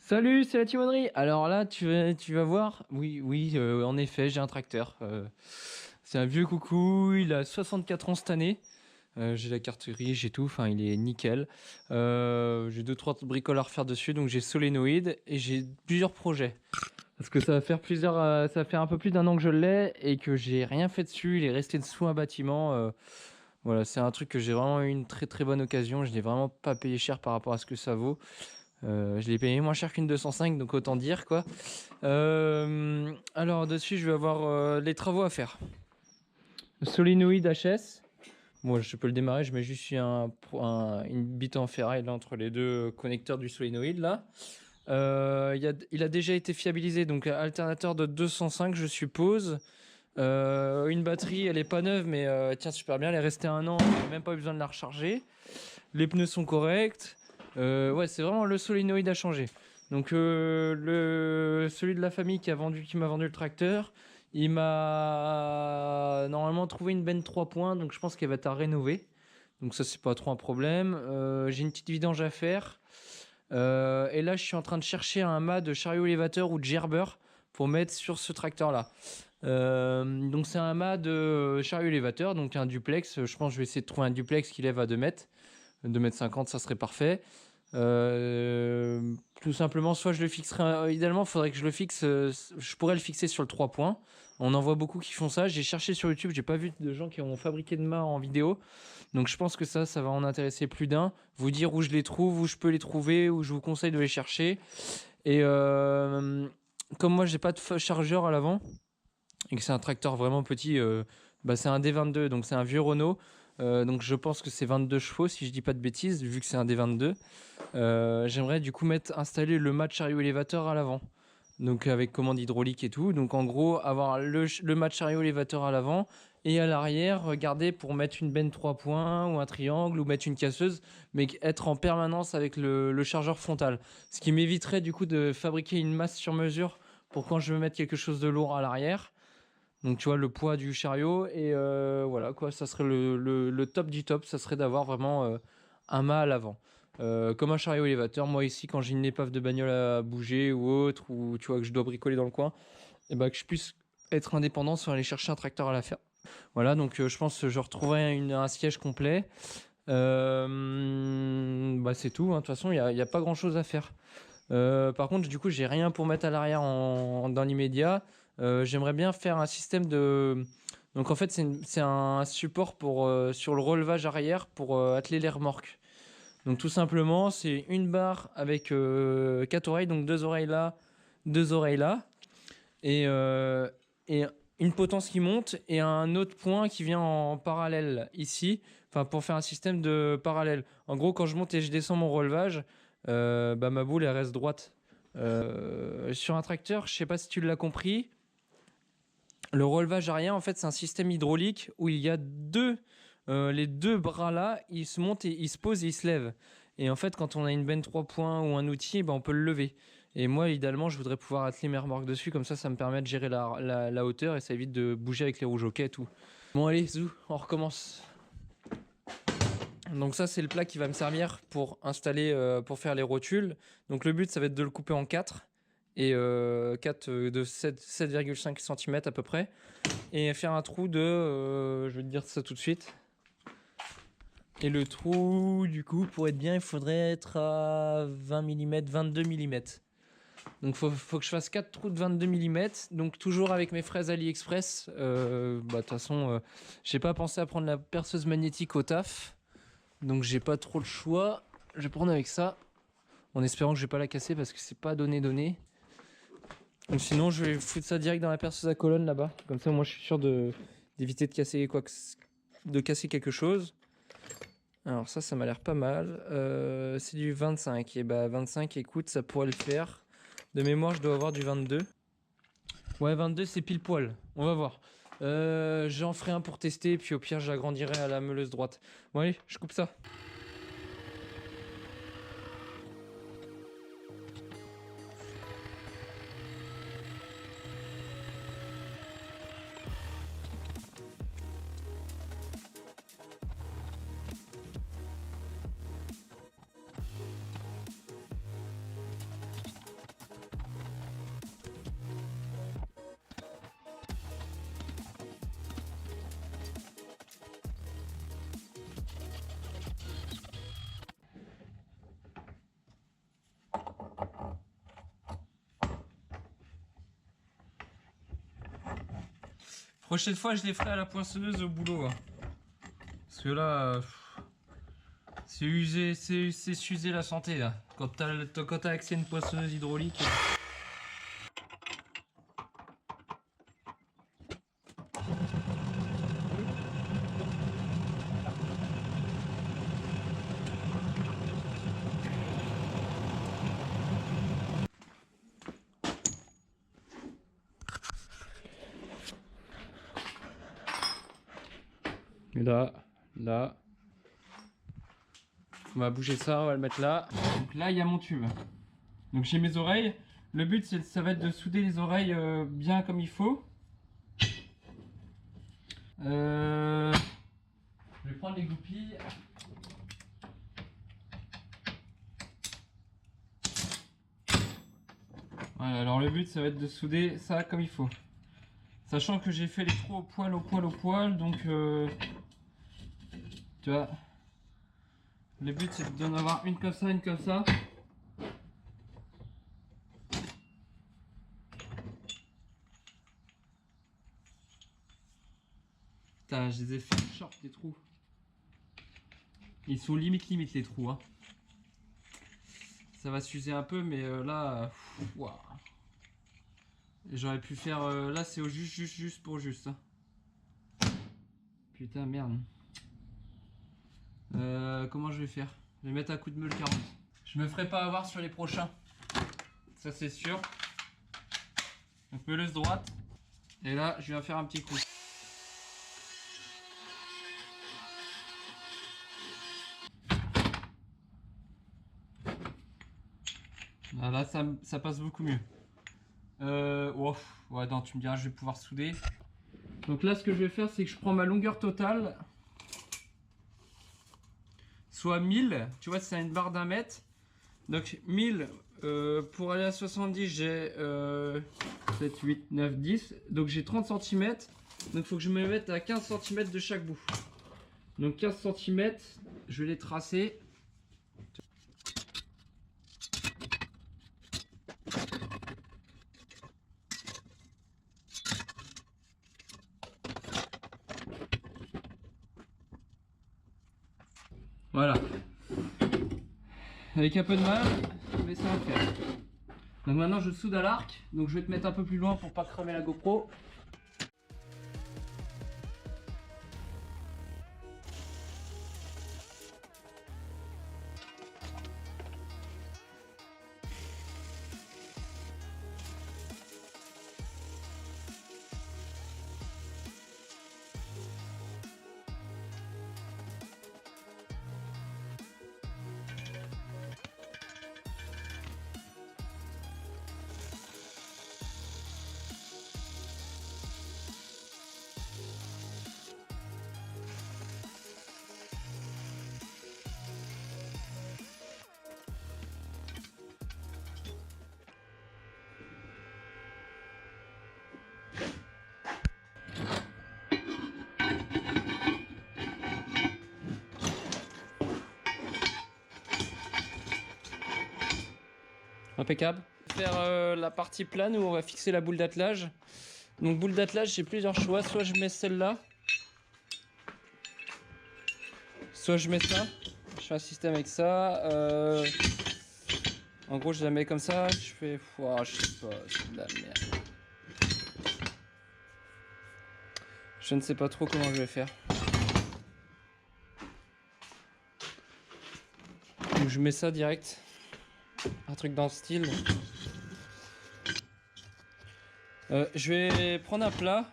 Salut, c'est la timonerie. Alors là, tu vas voir. Oui, oui, en effet, j'ai un tracteur. C'est un vieux coucou. Il a 64 ans cette année. J'ai la carte grise, j'ai tout. Enfin, il est nickel. J'ai deux trois bricoles à refaire dessus, donc j'ai solénoïde et j'ai plusieurs projets. Parce que ça va faire un peu plus d'un an que je l'ai et que j'ai rien fait dessus. Il est resté sous un bâtiment. Voilà, c'est un truc que j'ai vraiment eu une très très bonne occasion. Je l'ai vraiment pas payé cher par rapport à ce que ça vaut. Je l'ai payé moins cher qu'une 205, donc autant dire quoi. Alors dessus, je vais avoir les travaux à faire. Solénoïde HS. Moi, je peux le démarrer. Je mets juste une bite en ferraille là, entre les deux connecteurs du solénoïde là. Il a déjà été fiabilisé, donc alternateur de 205, je suppose. Une batterie, elle est pas neuve, mais elle tient super bien. Elle est restée un an, j'ai même pas eu besoin de la recharger. Les pneus sont corrects. Ouais, c'est vraiment le solénoïde à changer. Donc celui de la famille qui m'a vendu le tracteur, il m'a normalement trouvé une benne 3 points, donc je pense qu'elle va être à rénover. Donc ça c'est pas trop un problème. J'ai une petite vidange à faire. Et là je suis en train de chercher un mât de chariot élévateur ou de gerber pour mettre sur ce tracteur là. Donc c'est un mât de chariot élévateur, donc un duplex. Je pense que je vais essayer de trouver un duplex qui lève à 2 mètres. 2 mètres 50, ça serait parfait. Tout simplement, soit je le fixerai. Idéalement, il faudrait que je le fixe. Je pourrais le fixer sur le 3 points. On en voit beaucoup qui font ça. J'ai cherché sur YouTube, j'ai pas vu de gens qui ont fabriqué de mâts en vidéo. Donc je pense que ça va en intéresser plus d'un. Vous dire où je les trouve, où je peux les trouver, où je vous conseille de les chercher. Et comme moi, j'ai pas de chargeur à l'avant et que c'est un tracteur vraiment petit, bah c'est un D22, donc c'est un vieux Renault. Donc je pense que c'est 22 chevaux si je dis pas de bêtises, vu que c'est un D22. J'aimerais du coup installer le mât chariot élévateur à l'avant. Donc avec commande hydraulique et tout. Donc en gros, avoir le mât chariot élévateur à l'avant et à l'arrière, regarder pour mettre une benne 3 points ou un triangle ou mettre une casseuse, mais être en permanence avec le chargeur frontal. Ce qui m'éviterait du coup de fabriquer une masse sur mesure pour quand je veux mettre quelque chose de lourd à l'arrière. Donc tu vois le poids du chariot et voilà quoi, ça serait le top du top, ça serait d'avoir vraiment un mât à l'avant. Comme un chariot élévateur, moi ici quand j'ai une épave de bagnole à bouger ou autre, ou tu vois que je dois bricoler dans le coin, et bah que je puisse être indépendant sans aller chercher un tracteur à la faire. Voilà, donc je pense que je retrouverai un siège complet. Bah c'est tout, hein. De toute façon il y a pas grand chose à faire. Par contre, du coup, j'ai rien pour mettre à l'arrière dans l'immédiat. J'aimerais bien faire un système de. Donc en fait, c'est un support sur le relevage arrière pour atteler les remorques. Donc tout simplement, c'est une barre avec 4 oreilles, donc 2 oreilles là, 2 oreilles là, et, et une potence qui monte et un autre point qui vient en parallèle ici, enfin pour faire un système de parallèle. En gros, quand je monte et je descends mon relevage, bah ma boule elle reste droite. Sur un tracteur, je sais pas si tu l'as compris, le relevage arrière en fait c'est un système hydraulique où il y a les deux bras là, ils se montent et ils se posent et ils se lèvent. Et en fait, quand on a une benne 3 points ou un outil, bah, on peut le lever. Et moi, idéalement, je voudrais pouvoir atteler mes remorques dessus, comme ça me permet de gérer la hauteur et ça évite de bouger avec les rouges au quai et tout. Bon, allez, zou, on recommence. Donc ça, c'est le plat qui va me servir pour installer, pour faire les rotules. Donc le but, ça va être de le couper en 4 et 4 de 7,5 cm à peu près et faire un trou de, je vais te dire ça tout de suite. Et le trou, du coup, pour être bien, il faudrait être à 20 mm, 22 mm. Donc faut que je fasse 4 trous de 22 mm. Donc toujours avec mes fraises AliExpress. Bah de toute façon, j'ai pas pensé à prendre la perceuse magnétique au taf. Donc j'ai pas trop le choix. Je vais prendre avec ça. En espérant que je vais pas la casser parce que c'est pas donné. Donc sinon je vais foutre ça direct dans la perceuse à colonne là-bas. Comme ça moi je suis sûr d'éviter de casser de casser quelque chose. Alors ça m'a l'air pas mal. C'est du 25. Et bah 25, écoute, ça pourrait le faire. De mémoire, je dois avoir du 22. Ouais, 22, c'est pile poil. On va voir. J'en ferai un pour tester, puis au pire, j'agrandirai à la meuleuse droite. Bon allez, je coupe ça. Prochaine fois, je les ferai à la poinçonneuse au boulot. Hein. Parce que là, c'est usé, c'est s'user la santé là. Quand t'as accès à une poinçonneuse hydraulique. Et là, on va bouger ça, on va le mettre là. Donc là, il y a mon tube. Donc j'ai mes oreilles. Le but, ça va être de souder les oreilles bien comme il faut. Je vais prendre les goupilles. Voilà, alors le but, ça va être de souder ça comme il faut. Sachant que j'ai fait les trous au poil, donc tu vois. Le but, c'est d'en avoir une comme ça, une comme ça. Putain, je les ai fait short des trous. Ils sont limite les trous. Hein. Ça va s'user un peu, mais là, wow. J'aurais pu faire. Là, c'est au juste pour juste. Hein. Putain, merde. Comment je vais faire? Je vais mettre un coup de meule 40. Je me ferai pas avoir sur les prochains. Ça, c'est sûr. Donc, meuleuse droite. Et là, je viens faire un petit coup. Là, ça passe beaucoup mieux. Oh, ouais, non, tu me diras, je vais pouvoir souder. Donc là, ce que je vais faire, c'est que je prends ma longueur totale. Soit 1000, tu vois, c'est une barre d'1 mètre. Donc 1000, pour aller à 70, j'ai 7, 8, 9, 10. Donc j'ai 30 cm. Donc il faut que je me mette à 15 cm de chaque bout. Donc 15 cm, je vais les tracer. Voilà. Avec un peu de mal, mais ça va le faire. Donc maintenant je soude à l'arc. Donc je vais te mettre un peu plus loin pour pas cramer la GoPro. Impeccable. Faire la partie plane où on va fixer la boule d'attelage. Donc boule d'attelage, j'ai plusieurs choix. Soit je mets celle-là, soit je mets ça. Je fais un système avec ça. En gros, je la mets comme ça. Je fais, oh, je sais pas, c'est de la merde. Je ne sais pas trop comment je vais faire. Donc je mets ça direct. Un truc dans le style. Je vais prendre un plat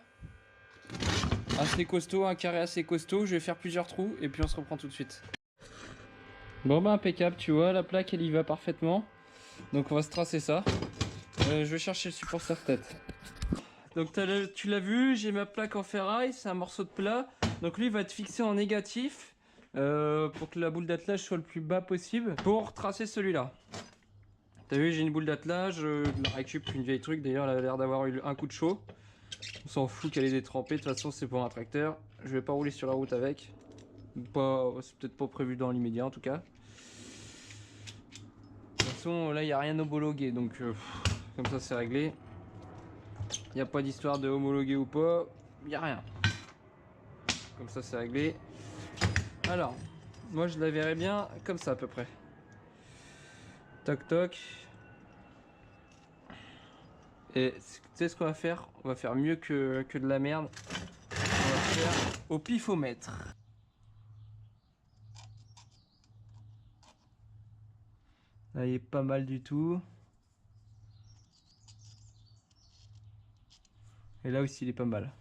assez costaud, un carré assez costaud. Je vais faire plusieurs trous et puis on se reprend tout de suite. Bon bah impeccable, tu vois, la plaque elle y va parfaitement. Donc on va se tracer ça. Je vais chercher le support serre-tête. Donc tu l'as vu, j'ai ma plaque en ferraille, c'est un morceau de plat. Donc lui il va être fixé en négatif pour que la boule d'attelage soit le plus bas possible pour tracer celui-là. T'as vu, j'ai une boule d'attelage, de la récup, une vieille truc. D'ailleurs, elle a l'air d'avoir eu un coup de chaud. On s'en fout qu'elle est détrempée. De toute façon, c'est pour un tracteur. Je vais pas rouler sur la route avec. C'est peut-être pas prévu dans l'immédiat en tout cas. De toute façon, là, il n'y a rien homologué. Donc, comme ça, c'est réglé. Il n'y a pas d'histoire de homologué ou pas. il n'y a rien. Comme ça, c'est réglé. Alors, moi, je la verrais bien comme ça à peu près. Toc toc. Et tu sais ce qu'on va faire? On va faire mieux que de la merde. On va faire au pifomètre. Là, il est pas mal du tout. Et là aussi, il est pas mal.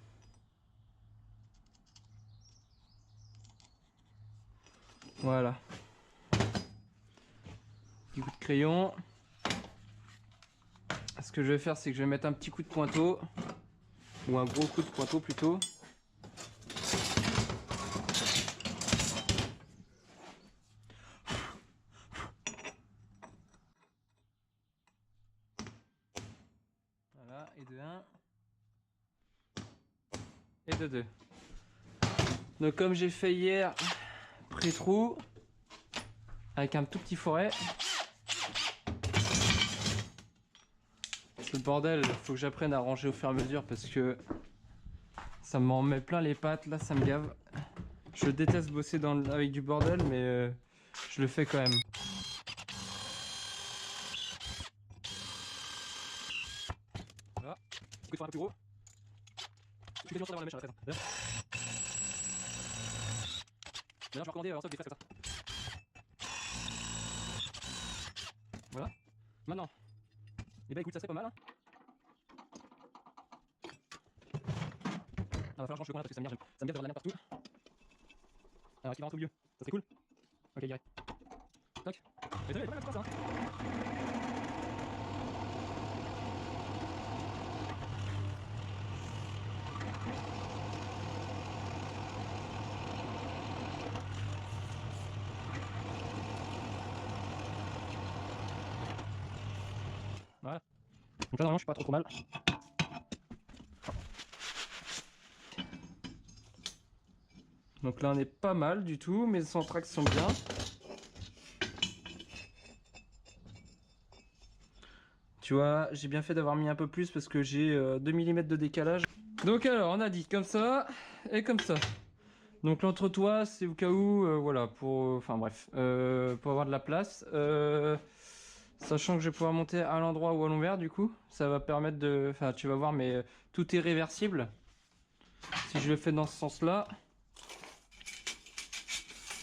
Voilà. Petit coup de crayon. Ce que je vais faire, c'est que je vais mettre un petit coup de pointeau. Ou un gros coup de pointeau plutôt. Voilà, et de 1. Et de 2. Donc comme j'ai fait hier, pré-trou. Avec un tout petit forêt. Ce bordel, faut que j'apprenne à ranger au fur et à mesure parce que ça m'en met plein les pattes, là ça me gave. Je déteste bosser avec du bordel, mais je le fais quand même. Voilà, du coup il faut un peu plus gros. Tu fais bien d'avoir la mèche à la fraise. D'ailleurs, je vais recommander un stock des fraises comme ça. Voilà, maintenant, et bah écoute, ça serait pas mal. Hein. Ah, va falloir que je range le coin là parce que ça me gave d'avoir de la merde partout. Alors, est-ce qu'il va rentrer au milieu? Ça serait cool. Ok, il irait. Toc. Et t'as vu, elle est pas mal la place, hein. Voilà. Donc là, normalement, je suis pas trop mal. Donc là, on est pas mal du tout. Mes centrax sont bien. Tu vois, j'ai bien fait d'avoir mis un peu plus parce que j'ai 2 mm de décalage. Donc alors, on a dit comme ça et comme ça. Donc l'entretoit, c'est au cas où, voilà, pour, enfin bref, pour avoir de la place. Sachant que je vais pouvoir monter à l'endroit ou à l'envers, du coup, ça va permettre de, enfin, tu vas voir, mais tout est réversible. Si je le fais dans ce sens-là,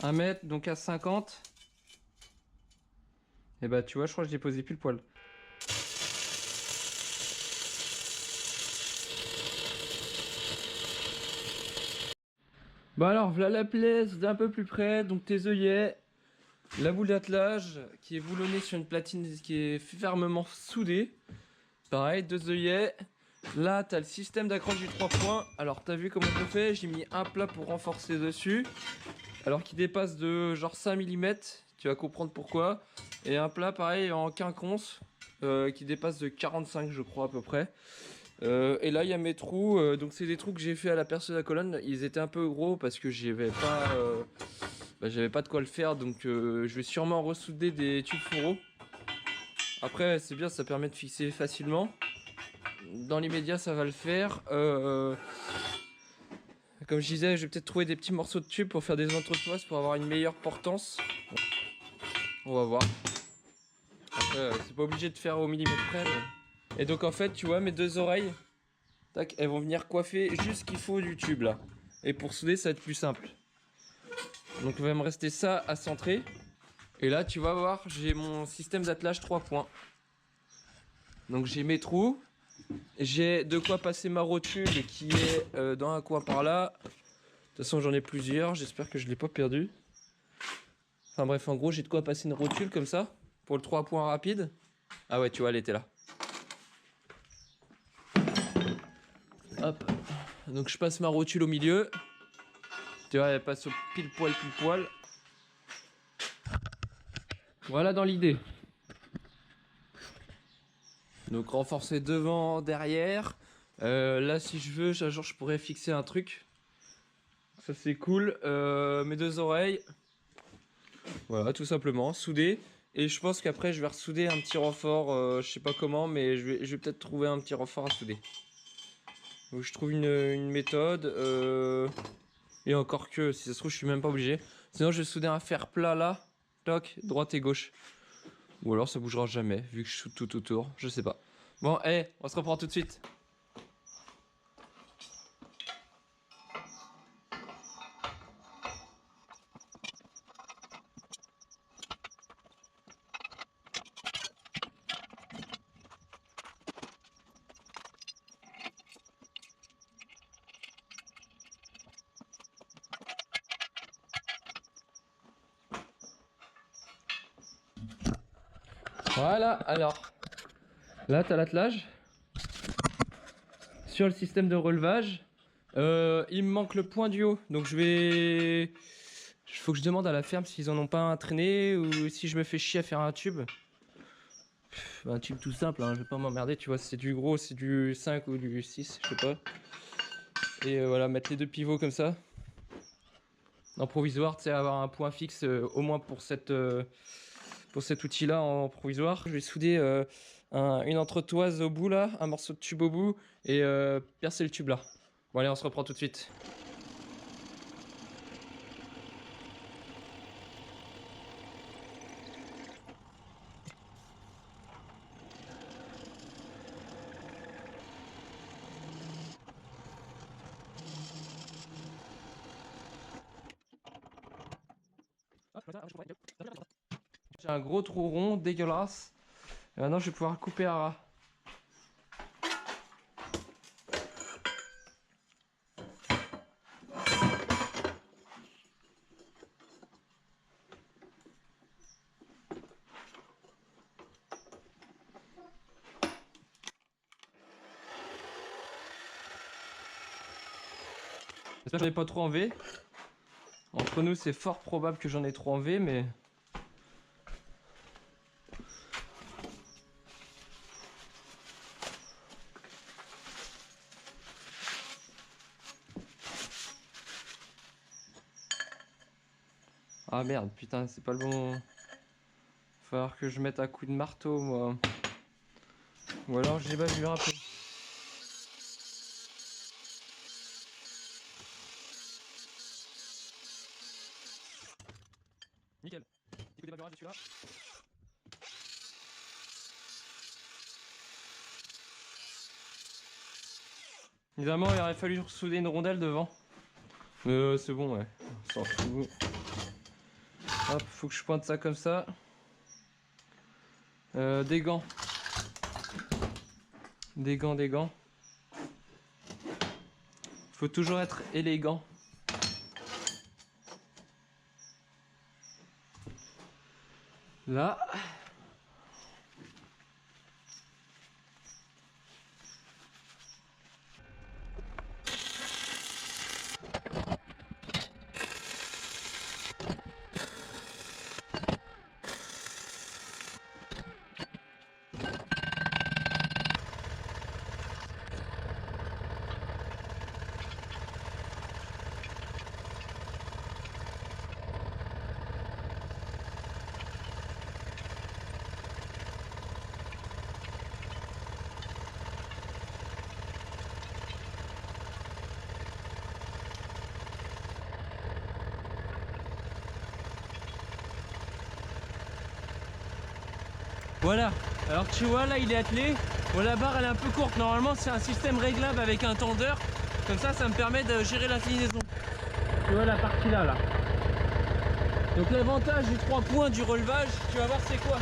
1 mètre, donc à 50. Et bah, tu vois, je crois que j'ai posé pile poil. Bon alors, voilà la place d'un peu plus près, donc tes œillets, la boule d'attelage qui est boulonnée sur une platine qui est fermement soudée. Pareil, 2 œillets. Là, tu as le système d'accroche du 3 points. Alors, tu as vu comment je le fais? J'ai mis un plat pour renforcer dessus. Alors qu'il dépasse de genre 5 mm. Tu vas comprendre pourquoi. Et un plat pareil en quinconce qui dépasse de 45 je crois à peu près. Et là il y a mes trous, donc c'est des trous que j'ai fait à la perce de la colonne. Ils étaient un peu gros parce que j'avais pas de quoi le faire, donc je vais sûrement ressouder des tubes fourreaux. Après c'est bien, ça permet de fixer facilement. Dans l'immédiat ça va le faire. Comme je disais, je vais peut-être trouver des petits morceaux de tubes pour faire des entrepoises pour avoir une meilleure portance. On va voir. Après c'est pas obligé de faire au millimètre près. Mais... Et donc en fait tu vois mes 2 oreilles, tac, elles vont venir coiffer juste ce qu'il faut du tube là. Et pour souder ça va être plus simple. Donc il va me rester ça à centrer. Et là tu vas voir, j'ai mon système d'attelage 3 points. Donc j'ai mes trous. J'ai de quoi passer ma rotule qui est dans un coin par là. De toute façon j'en ai plusieurs, j'espère que je ne l'ai pas perdu. Enfin bref, en gros j'ai de quoi passer une rotule comme ça. Pour le 3 points rapide. Ah ouais, tu vois, elle était là. Hop. Donc je passe ma rotule au milieu. Tu vois, elle passe au pile poil. Voilà dans l'idée. Donc renforcer devant, derrière. Là si je veux, genre je pourrais fixer un truc. Ça c'est cool. Mes 2 oreilles. Voilà, tout simplement, souder. Et je pense qu'après je vais ressouder un petit renfort. Je sais pas comment, mais je vais peut-être trouver un petit renfort à souder. Faut que je trouve une méthode. Et encore que, si ça se trouve, je suis même pas obligé. Sinon, je vais souder un fer plat là. Toc, droite et gauche. Ou alors ça bougera jamais, vu que je soude tout autour. Je sais pas. Bon, on se reprend tout de suite. Voilà, alors. Là, tu as l'attelage. Sur le système de relevage. Il me manque le point du haut. Donc je vais... Il faut que je demande à la ferme s'ils en ont pas un traîné ou si je me fais chier à faire un tube. Un tube tout simple, hein, je vais pas m'emmerder, tu vois, si c'est du gros, c'est du 5 ou du 6, je sais pas. Et voilà, mettre les deux pivots comme ça. En provisoire, tu sais, avoir un point fixe au moins pour cet outil-là en provisoire. Je vais souder une entretoise au bout là, un morceau de tube au bout et percer le tube là. Bon allez, on se reprend tout de suite. J'ai un gros trou rond dégueulasse. Et maintenant je vais pouvoir couper à ras. J'espère que j'en ai pas trop en V. Entre nous, c'est fort probable que j'en ai trop en V, mais... Ah merde, putain, c'est pas le bon... Faut falloir que je mette un coup de marteau, moi. Ou alors j'ai bavure un peu. Nickel. Petit coup de bavurage dessus là. Évidemment, il aurait fallu souder une rondelle devant. Mais c'est bon, ouais. On s'en fout. Hop, faut que je pointe ça comme ça. Des gants. Des gants. Faut toujours être élégant. Là. Voilà, alors tu vois là il est attelé, bon, la barre elle est un peu courte, normalement c'est un système réglable avec un tendeur, comme ça me permet de gérer l'inclinaison. Tu vois la partie là. Donc l'avantage du 3 points du relevage, tu vas voir c'est quoi.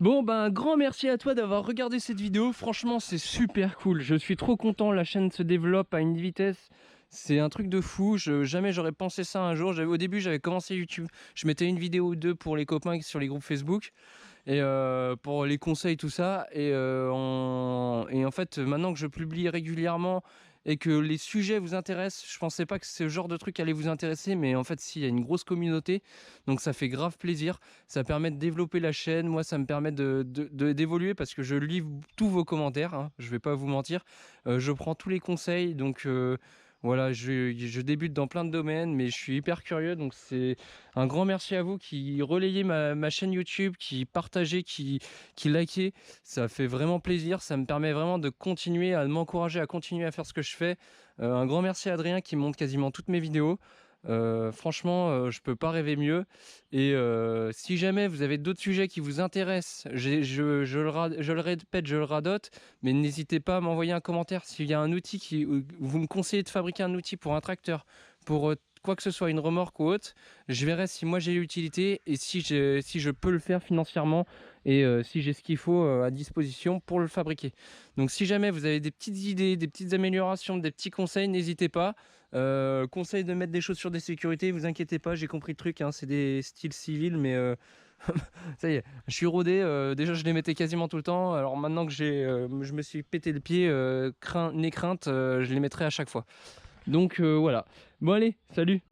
Bon ben un grand merci à toi d'avoir regardé cette vidéo, franchement c'est super cool, je suis trop content, la chaîne se développe à une vitesse, c'est un truc de fou, jamais j'aurais pensé ça un jour. Au début j'avais commencé YouTube, je mettais une vidéo ou deux pour les copains sur les groupes Facebook, et pour les conseils tout ça, et en fait maintenant que je publie régulièrement et que les sujets vous intéressent. Je pensais pas que ce genre de truc allait vous intéresser, mais en fait, si, il y a une grosse communauté, donc ça fait grave plaisir. Ça permet de développer la chaîne. Moi, ça me permet d'évoluer parce que je lis tous vos commentaires, hein, je vais pas vous mentir. Je prends tous les conseils, donc voilà, je débute dans plein de domaines, mais je suis hyper curieux, donc c'est un grand merci à vous qui relayez ma chaîne YouTube, qui partagez, qui likez. Ça fait vraiment plaisir, ça me permet vraiment de continuer, à m'encourager à continuer à faire ce que je fais. Un grand merci à Adrien qui monte quasiment toutes mes vidéos. Franchement, je peux pas rêver mieux. Et si jamais vous avez d'autres sujets qui vous intéressent, je le répète, je le radote, mais n'hésitez pas à m'envoyer un commentaire s'il y a un outil vous me conseillez de fabriquer un outil pour un tracteur, pour quoi que ce soit, une remorque ou autre. Je verrai si moi j'ai l'utilité et si je peux le faire financièrement et si j'ai ce qu'il faut à disposition pour le fabriquer. Donc si jamais vous avez des petites idées, des petites améliorations, des petits conseils, n'hésitez pas. Conseil de mettre des chaussures de sécurité, vous inquiétez pas, j'ai compris le truc, hein, c'est des styles civils, mais ça y est, je suis rodé. Déjà, je les mettais quasiment tout le temps. Alors maintenant que je me suis pété le pied, nez crainte, je les mettrai à chaque fois. Donc voilà. Bon allez, salut!